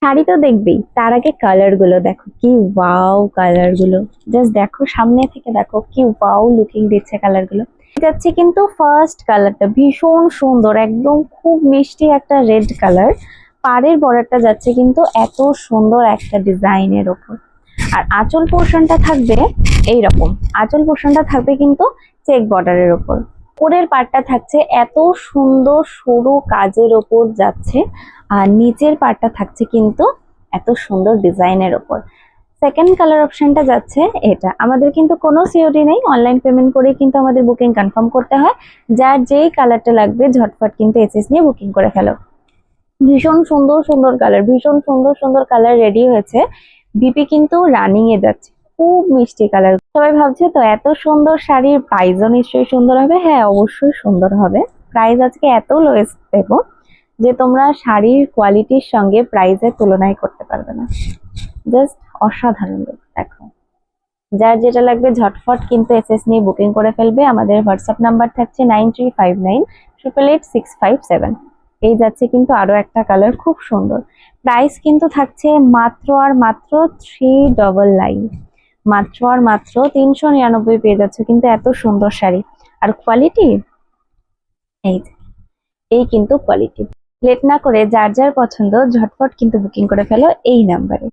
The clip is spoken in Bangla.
শাড়ি তো দেখবেই, তার আগে কালার গুলো দেখো, কি ওয়াও কালার গুলো। জাস্ট দেখো, সামনে থেকে দেখো কি ওয়াও লুকিং দিচ্ছে কালার গুলো। যাচ্ছে কিন্তু ফার্স্ট কালারটা ভীষণ সুন্দর, একদম খুব মিষ্টি একটা রেড কালার। পাড়ের বর্ডারটা যাচ্ছে কিন্তু এত সুন্দর একটা ডিজাইনের ওপর। আর আঁচল পোর্শনটা থাকবে এইরকম, আঁচল পোর্শনটা থাকবে কিন্তু চেক বর্ডারের ওপর। উপরের পার্টটা থাকছে এত সুন্দর সরু কাজের ওপর যাচ্ছে, আর নিচের পার্টটা থাকছে কিন্তু এত সুন্দর ডিজাইনের ওপর। সেকেন্ড কালার অপশনটা যাচ্ছে এটা। আমাদের কিন্তু কোনো সিওডি নেই, অনলাইন পেমেন্ট করে কিন্তু আমাদের বুকিং কনফার্ম করতে হয়। যার যেই কালারটা লাগবে ঝটফট কিন্তু এসএস নিয়ে বুকিং করে ফেলো। ভীষণ সুন্দর সুন্দর কালার, ভীষণ সুন্দর সুন্দর কালার রেডি হয়েছে। বিপি কিন্তু রানিং এ যাচ্ছে, খুব মিষ্টি কালার। সবাই ভাবছে তো এত সুন্দর শাড়ির প্রাইসও নিশ্চয়ই সুন্দর হবে। হ্যাঁ, অবশ্যই সুন্দর হবে। প্রাইস আজকে এত লোয়েস্ট দেবো যে তোমরা শাড়ির কোয়ালিটির সঙ্গে প্রাইসের তুলনায় করতে পারবে না। জাস্ট অসাধারণ look। দেখো, যার যেটা লাগবে ঝটফট কিন্তু এসএস নিয়ে বুকিং করে ফেলবে। আমাদের হোয়াটসঅ্যাপ নাম্বার থাকছে 9359888657। এই যাচ্ছে কিন্তু আরো একটা কালার খুব সুন্দর। প্রাইস কিন্তু থাকছে মাত্র আর মাত্র 399, মাত্র আর মাত্র 399 পেয়ে যাচ্ছে কিন্তু এত সুন্দর শাড়ি। আর কোয়ালিটি এই যে, এই কিন্তু কোয়ালিটি। লেট না করে যার যার পছন্দ ঝটপট কিন্তু বুকিং করে ফেলো এই নাম্বারে।